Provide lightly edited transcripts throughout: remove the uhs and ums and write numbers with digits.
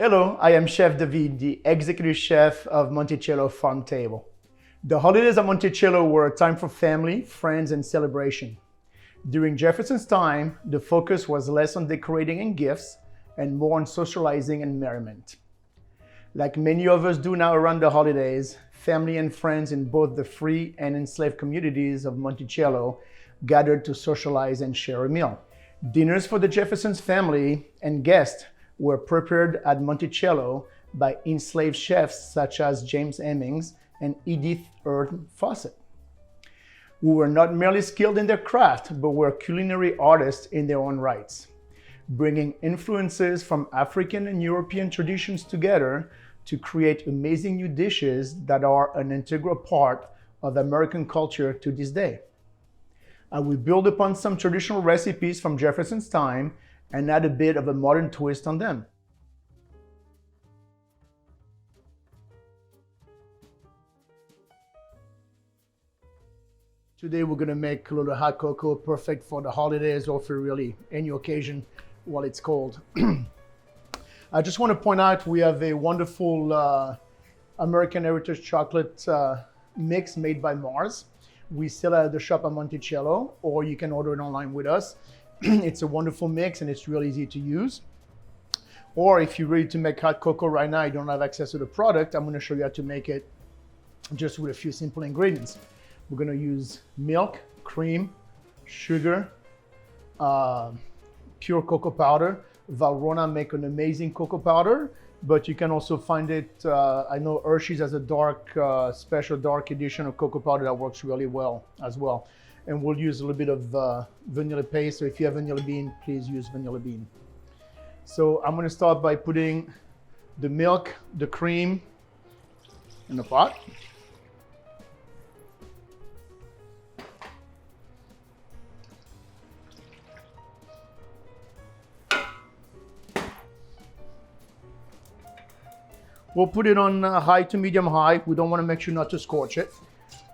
Hello, I am Chef David, the executive chef of Monticello Farm Table. The holidays at Monticello were a time for family, friends, and celebration. During Jefferson's time, the focus was less on decorating and gifts and more on socializing and merriment. Like many of us do now around the holidays, family and friends in both the free and enslaved communities of Monticello gathered to socialize and share a meal. Dinners for the Jefferson's family and guests were prepared at Monticello by enslaved chefs such as James Hemmings and Edith Earle Fawcett, who were not merely skilled in their craft, but were culinary artists in their own rights, bringing influences from African and European traditions together to create amazing new dishes that are an integral part of American culture to this day. I will build upon some traditional recipes from Jefferson's time and add a bit of a modern twist on them. Today we're gonna make a little hot cocoa, perfect for the holidays or for really any occasion while it's cold. I just want to point out we have a wonderful American Heritage chocolate mix made by Mars. We sell it at the shop at Monticello, or you can order it online with us. It's a wonderful mix and it's really easy to use. Or if you're ready to make hot cocoa right now, you don't have access to the product, I'm going to show you how to make it just with a few simple ingredients. We're going to use milk, cream, sugar, pure cocoa powder. Valrhona make an amazing cocoa powder, but you can also find it, I know Hershey's has a dark, special dark edition of cocoa powder that works really well as well. And we'll use a little bit of vanilla paste. So if you have vanilla bean, please use vanilla bean. So I'm gonna start by putting the milk, the cream in the pot. We'll put it on high to medium high. We don't want to make sure not to scorch it.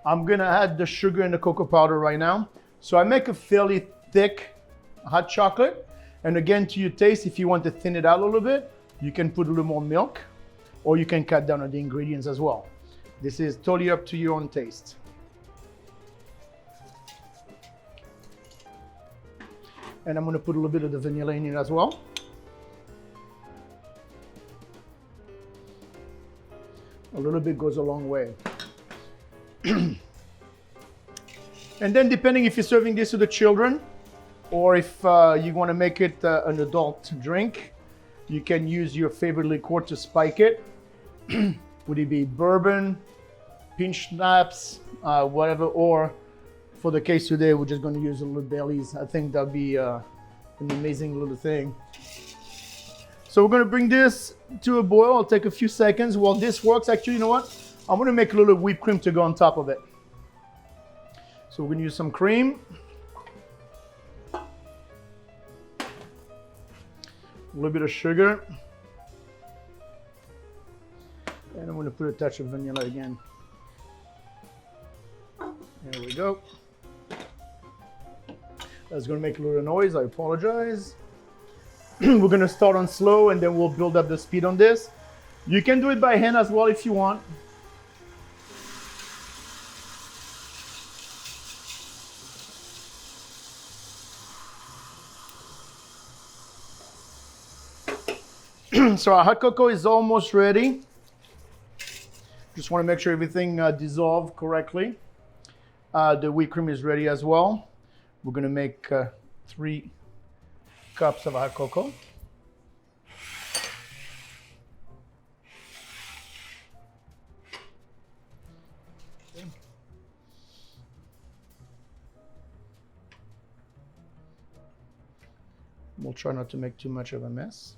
I'm gonna add the sugar and the cocoa powder right now. So I make a fairly thick hot chocolate. And again, to your taste, if you want to thin it out a little bit, you can put a little more milk, or you can cut down on the ingredients as well. This is totally up to your own taste. And I'm gonna put a little bit of the vanilla in it as well. A little bit goes a long way. And then depending if you're serving this to the children or if you want to make it an adult drink, you can use your favorite liqueur to spike it. Would it be bourbon, pinch schnapps, whatever, or for the case today, we're just going to use a little Baileys. I think that'd be an amazing little thing. So we're going to bring this to a boil. I'll take a few seconds. While this works, actually, you know what? I'm going to make a little whipped cream to go on top of it. So we're going to use some cream. A little bit of sugar. And I'm going to put a touch of vanilla again. There we go. That's going to make a little noise. I apologize. We're going to start on slow and then we'll build up the speed on this. You can do it by hand as well if you want. So our hot cocoa is almost ready. Just want to make sure everything dissolved correctly. The whipped cream is ready as well. We're going to make 3 cups of hot cocoa. Okay. We'll try not to make too much of a mess.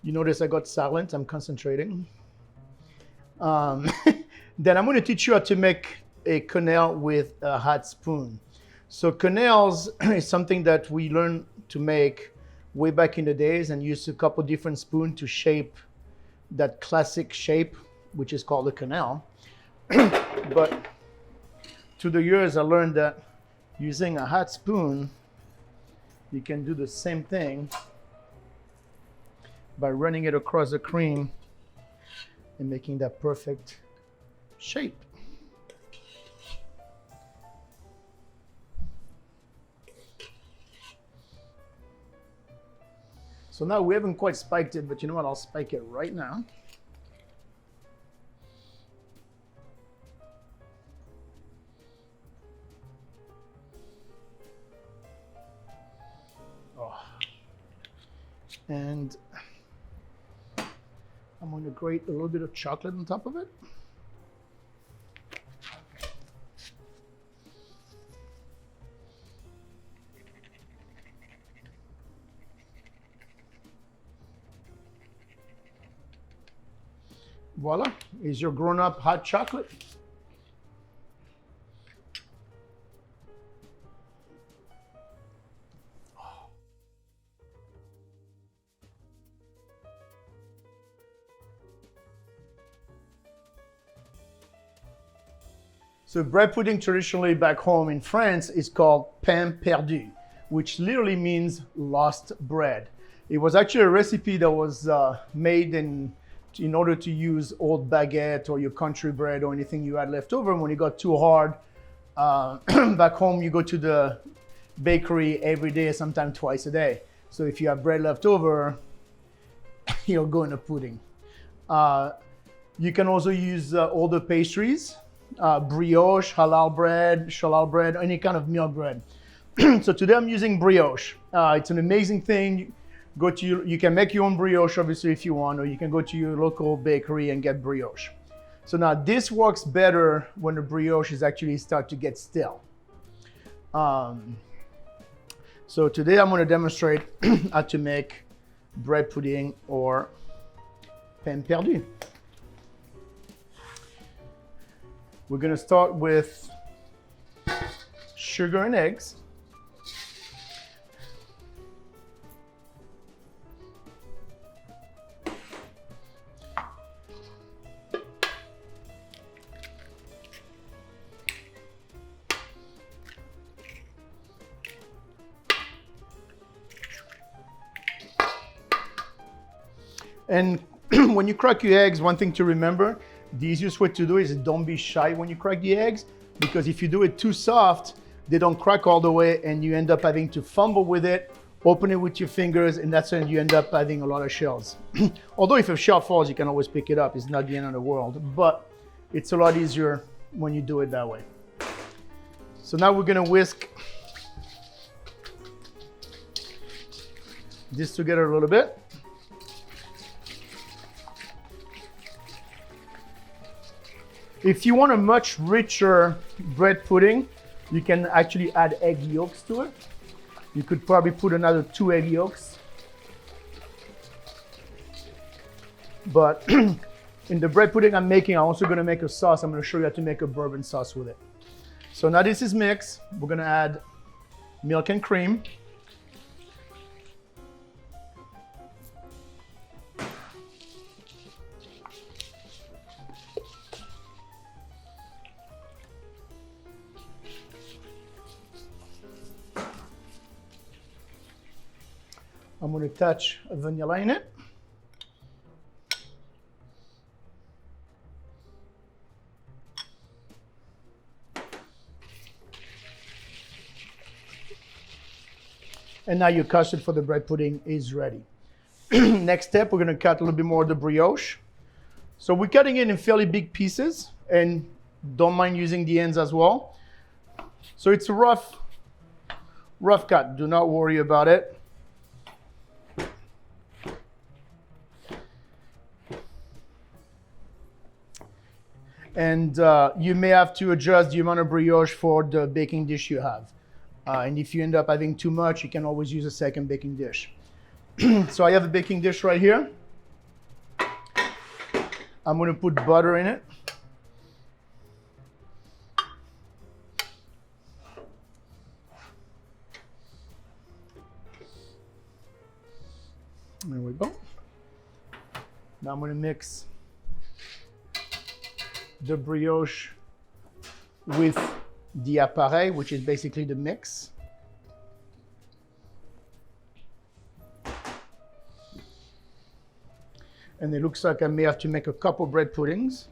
You notice I got silent, I'm concentrating. Then I'm going to teach you how to make a quenelle with a hot spoon. So quenelles is something that we learned to make way back in the days and used a couple different spoons to shape that classic shape, which is called a quenelle. But through the years, I learned that using a hot spoon, you can do the same thing by running it across the cream and making that perfect shape. So now we haven't quite spiked it, but you know what? I'll spike it right now. Oh. And I'm going to grate a little bit of chocolate on top of it. Voila, is your grown-up hot chocolate. So bread pudding traditionally back home in France is called pain perdu, which literally means lost bread. It was actually a recipe that was made in order to use old baguette or your country bread or anything you had left over. When it got too hard, back home you go to the bakery every day, sometimes twice a day. So if you have bread left over, you'll go in a pudding. You can also use older pastries, brioche, halal bread, any kind of milk bread. So today I'm using brioche. It's an amazing thing. You can make your own brioche, obviously, if you want, or you can go to your local bakery and get brioche. So now this works better when the brioche is actually start to get stale. So today I'm going to demonstrate how to make bread pudding or pain perdu. We're going to start with sugar and eggs. And when you crack your eggs, one thing to remember, the easiest way to do it is don't be shy when you crack the eggs, because if you do it too soft, they don't crack all the way and you end up having to fumble with it, open it with your fingers, and that's when you end up having a lot of shells. Although if a shell falls, you can always pick it up. It's not the end of the world, but it's a lot easier when you do it that way. So now we're gonna whisk this together a little bit. If you want a much richer bread pudding, you can actually add egg yolks to it. You could probably put another 2 egg yolks. But in the bread pudding I'm making, I'm also gonna make a sauce. I'm gonna show you how to make a bourbon sauce with it. So now this is mixed. We're gonna add milk and cream. I'm going to touch vanilla in it. And now your custard for the bread pudding is ready. Next step, we're going to cut a little bit more of the brioche. So we're cutting it in fairly big pieces, and don't mind using the ends as well. So it's a rough cut. Do not worry about it. And you may have to adjust the amount of brioche for the baking dish you have. And if you end up having too much, you can always use a second baking dish. So I have a baking dish right here. I'm going to put butter in it. There we go. Now I'm going to mix the brioche with the appareil, which is basically the mix. And it looks like I may have to make a couple bread puddings.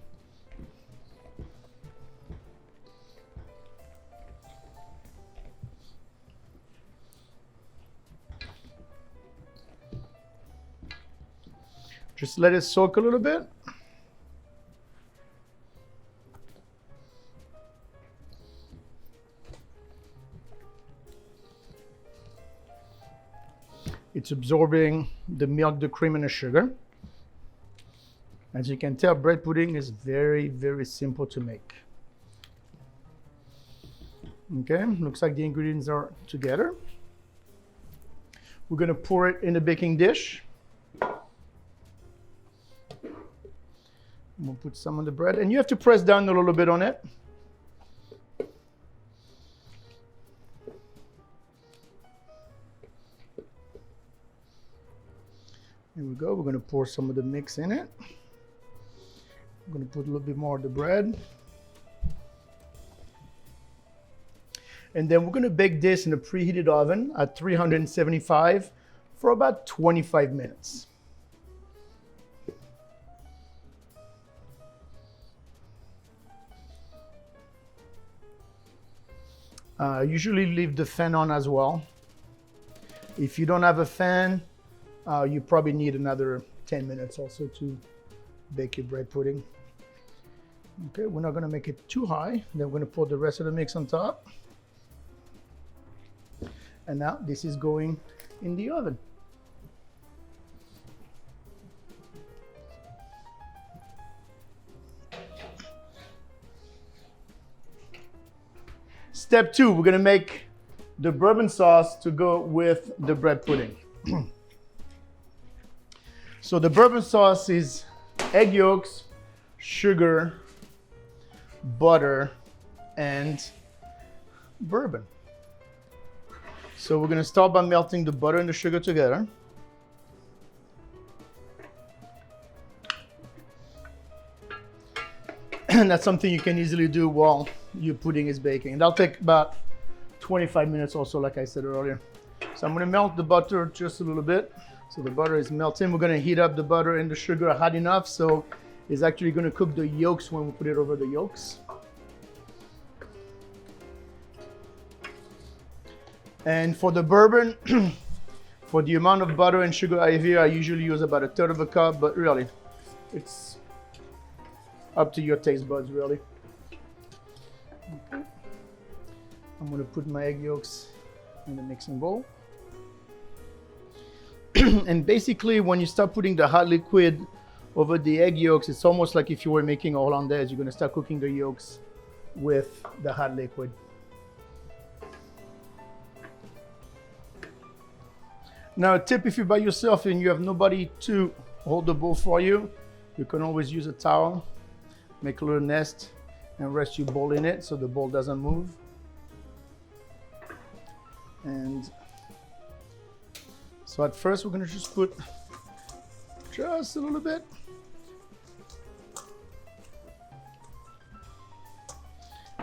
Just let it soak a little bit. It's absorbing the milk, the cream, and the sugar. As you can tell, bread pudding is very, very simple to make. Okay, looks like the ingredients are together. We're gonna pour it in a baking dish. We'll put some on the bread, and you have to press down a little bit on it. Here we go. We're going to pour some of the mix in it. I'm going to put a little bit more of the bread. And then we're going to bake this in a preheated oven at 375 for about 25 minutes. Usually leave the fan on as well. If you don't have a fan, you probably need another 10 minutes also to bake your bread pudding. Okay, we're not going to make it too high. Then we're going to pour the rest of the mix on top. And now this is going in the oven. Step 2, we're going to make the bourbon sauce to go with the bread pudding. So the bourbon sauce is egg yolks, sugar, butter, and bourbon. So we're going to start by melting the butter and the sugar together. And that's something you can easily do while your pudding is baking. And that'll take about 25 minutes also, like I said earlier. So I'm going to melt the butter just a little bit. So the butter is melting. We're going to heat up the butter and the sugar hot enough so it's actually going to cook the yolks when we put it over the yolks. And for the bourbon, for the amount of butter and sugar I have here, I usually use about 1/3 of a cup, but really, it's up to your taste buds, really. Okay. I'm going to put my egg yolks in the mixing bowl. And basically, when you start putting the hot liquid over the egg yolks, it's almost like if you were making a hollandaise. You're going to start cooking the yolks with the hot liquid. Now, a tip, if you're by yourself and you have nobody to hold the bowl for you, you can always use a towel, make a little nest, and rest your bowl in it so the bowl doesn't move. And so at first, we're going to just put just a little bit.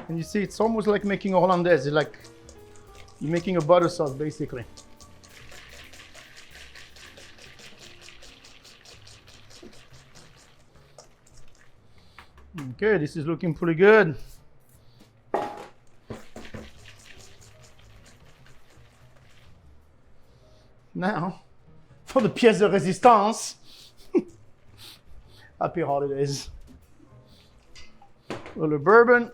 And you see, it's almost like making a hollandaise. It's like you're making a butter sauce, basically. Okay, this is looking pretty good. Now, for the pièce de résistance, happy holidays. A little bourbon.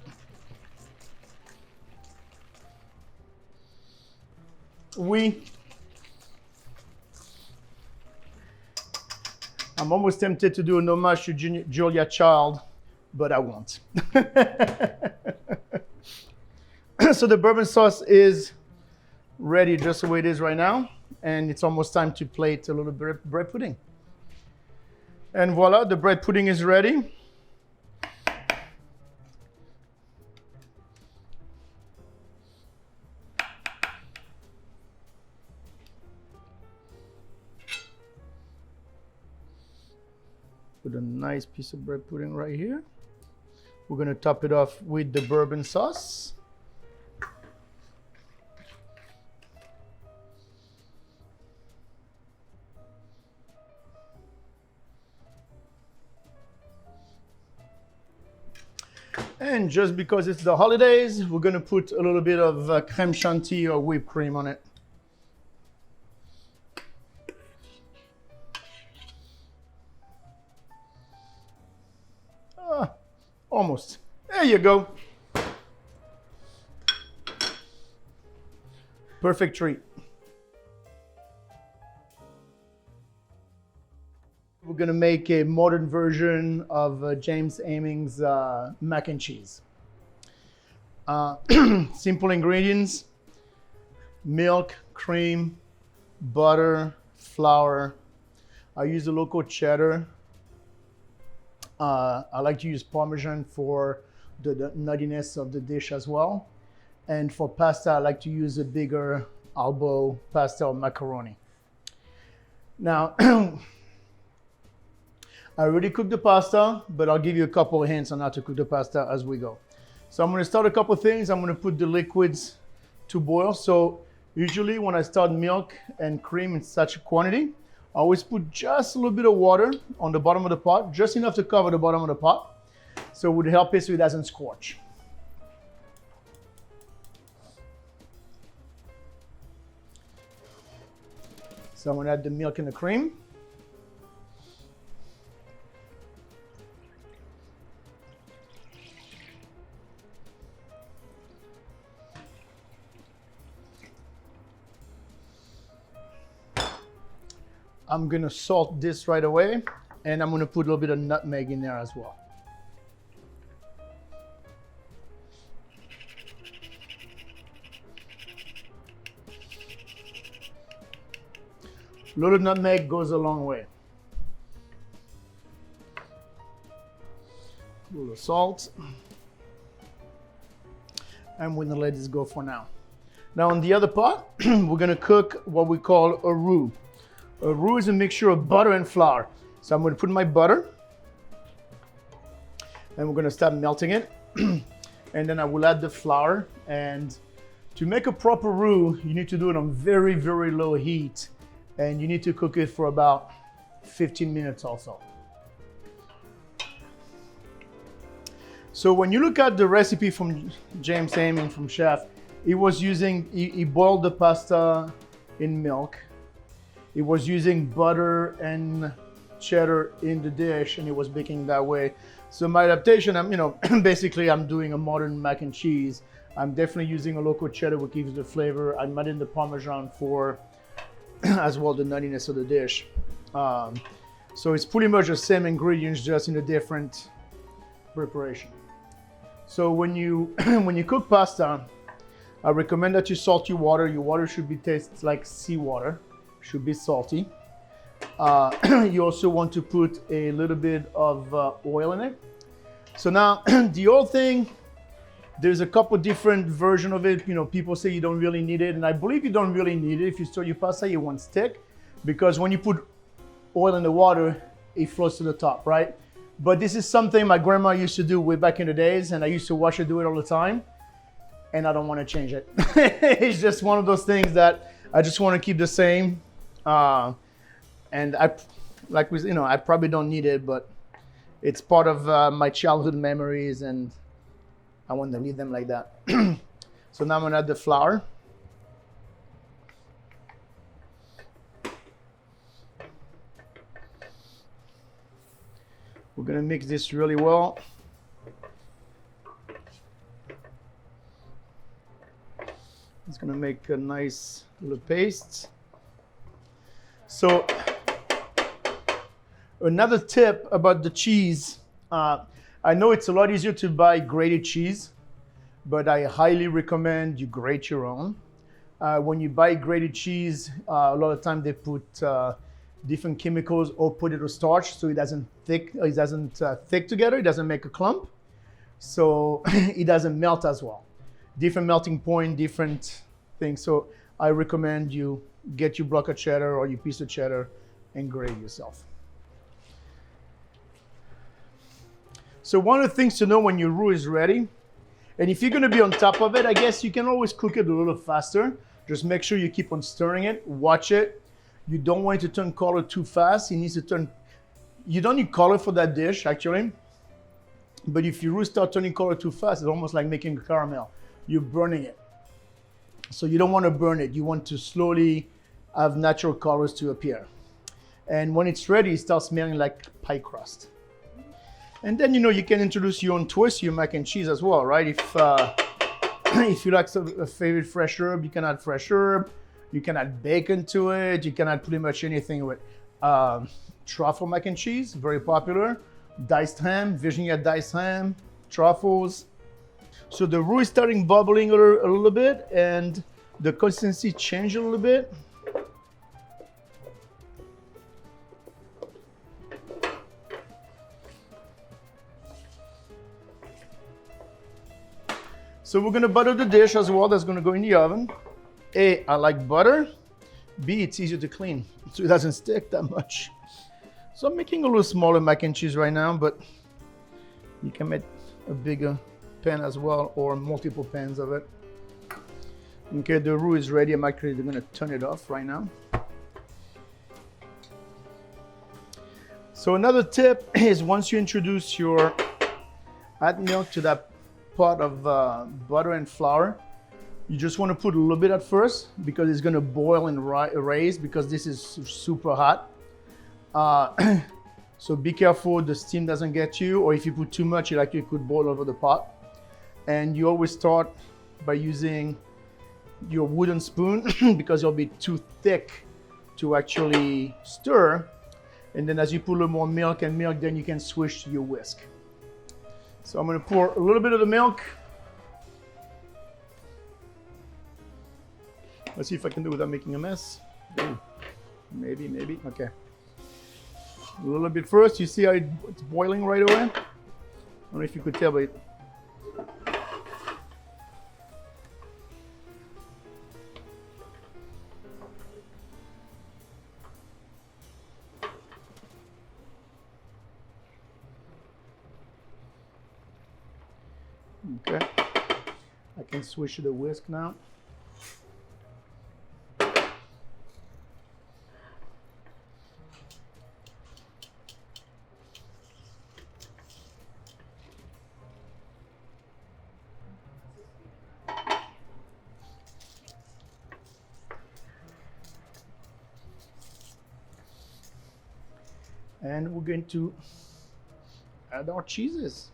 I'm almost tempted to do an homage to Julia Child, but I won't. So the bourbon sauce is ready just the way it is right now. And it's almost time to plate a little bread pudding. And voila, the bread pudding is ready. Put a nice piece of bread pudding right here. We're going to top it off with the bourbon sauce. And just because it's the holidays, we're going to put a little bit of creme chantilly or whipped cream on it. Almost. There you go. Perfect treat. We're going to make a modern version of James Aming's mac and cheese. Simple ingredients: milk, cream, butter, flour. I use the local cheddar. I like to use Parmesan for the nuttiness of the dish as well. And for pasta, I like to use a bigger Albo pasta or macaroni. Now, I already cooked the pasta, but I'll give you a couple of hints on how to cook the pasta as we go. So I'm going to start a couple of things. I'm going to put the liquids to boil. So usually when I start milk and cream in such a quantity, I always put just a little bit of water on the bottom of the pot, just enough to cover the bottom of the pot. So it would help it so it doesn't scorch. So I'm going to add the milk and the cream. I'm going to salt this right away, and I'm going to put a little bit of nutmeg in there as well. A little nutmeg goes a long way. A little salt. I'm going to let this go for now. Now on the other pot, we're going to cook what we call a roux. A roux is a mixture of butter and flour. So I'm going to put my butter, and we're going to start melting it. And then I will add the flour. And to make a proper roux, you need to do it on very, very low heat. And you need to cook it for about 15 minutes also. So when you look at the recipe from James Aming, from Chef, he boiled the pasta in milk. He was using butter and cheddar in the dish, and he was baking that way. So my adaptation, basically I'm doing a modern mac and cheese. I'm definitely using a local cheddar, which gives the flavor. I'm adding the Parmesan for as well the nuttiness of the dish. So it's pretty much the same ingredients, just in a different preparation. So when you cook pasta, I recommend that you salt your water. Your water should taste like seawater. Should be salty. You also want to put a little bit of oil in it. So now the oil thing, there's a couple different versions of it. People say you don't really need it, and I believe you don't really need it. If you store your pasta, it won't stick, because when you put oil in the water, it floats to the top, right? But this is something my grandma used to do way back in the days, and I used to watch her do it all the time, and I don't want to change it. It's just one of those things that I just want to keep the same. And I probably don't need it, but it's part of my childhood memories, and I want to leave them like that. So now I'm gonna add the flour. We're gonna mix this really well. It's gonna make a nice little paste. So another tip about the cheese, I know it's a lot easier to buy grated cheese, but I highly recommend you grate your own. When you buy grated cheese, a lot of time they put different chemicals or potato starch, so it doesn't thick together. It doesn't make a clump, so it doesn't melt as well. Different melting point, different things. So I recommend you get your block of cheddar or your piece of cheddar and grate yourself. So one of the things to know when your roux is ready, and if you're going to be on top of it, I guess you can always cook it a little faster. Just make sure you keep on stirring it, watch it. You don't want it to turn color too fast. It needs to turn, you don't need color for that dish actually. But if your roux start turning color too fast, it's almost like making a caramel. You're burning it. So you don't want to burn it. You want to slowly have natural colors to appear. And when it's ready, it starts smelling like pie crust. And then, you can introduce your own twist to your mac and cheese as well, right? If you like a favorite fresh herb, you can add fresh herb. You can add bacon to it. You can add pretty much anything with truffle mac and cheese, very popular. Diced ham, Virginia diced ham, truffles. So the roux is starting bubbling a little bit, and the consistency changed a little bit. So we're gonna butter the dish as well. That's gonna go in the oven. A, I like butter. B, it's easier to clean, so it doesn't stick that much. So I'm making a little smaller mac and cheese right now, but you can make a bigger pan as well, or multiple pans of it. Okay, the roux is ready. I'm actually gonna turn it off right now. So another tip is once you introduce add milk to that pot of butter and flour, you just want to put a little bit at first because it's going to boil and raise because this is super hot. So be careful the steam doesn't get you, or if you put too much, it actually could boil over the pot. And you always start by using your wooden spoon because it'll be too thick to actually stir. And then as you put a little more milk, then you can switch to your whisk. So I'm going to pour a little bit of the milk. Let's see if I can do it without making a mess. Ooh, maybe, okay. A little bit first, you see how it's boiling right away? I don't know if you could tell, but okay. I can switch to the whisk now. And we're going to add our cheeses.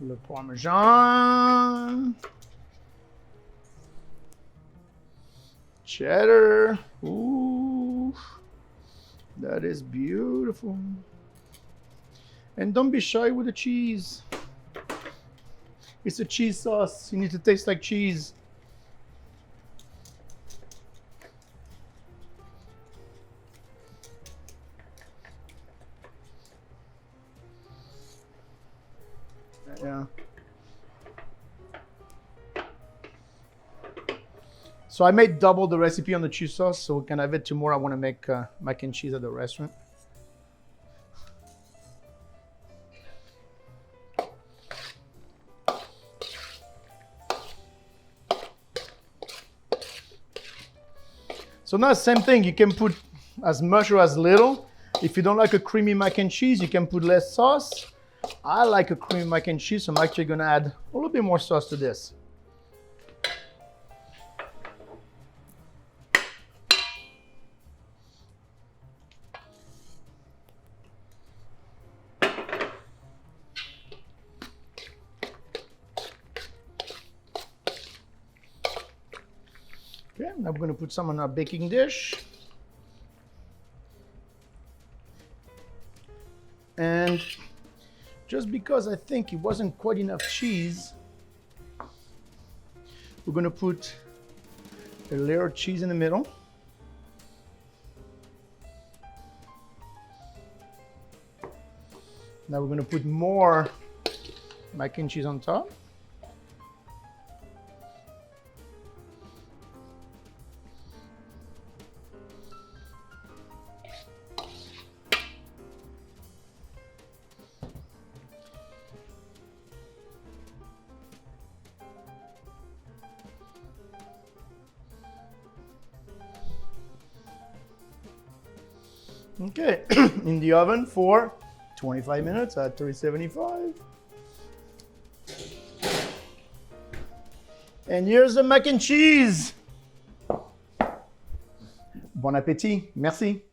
Le Parmesan, cheddar. Ooh, that is beautiful. And don't be shy with the cheese. It's a cheese sauce. You need to taste like cheese. Yeah. So I made double the recipe on the cheese sauce, so we can have it tomorrow. I want to make mac and cheese at the restaurant. So now same thing, you can put as much or as little. If you don't like a creamy mac and cheese, you can put less sauce. I like a creamy mac and cheese, so I'm actually gonna add a little bit more sauce to this. Okay, now we're gonna put some on our baking dish. And just because I think it wasn't quite enough cheese, we're gonna put a layer of cheese in the middle. Now we're gonna put more mac and cheese on top. Okay, in the oven for 25 minutes at 375. And here's the mac and cheese. Bon appétit. Merci.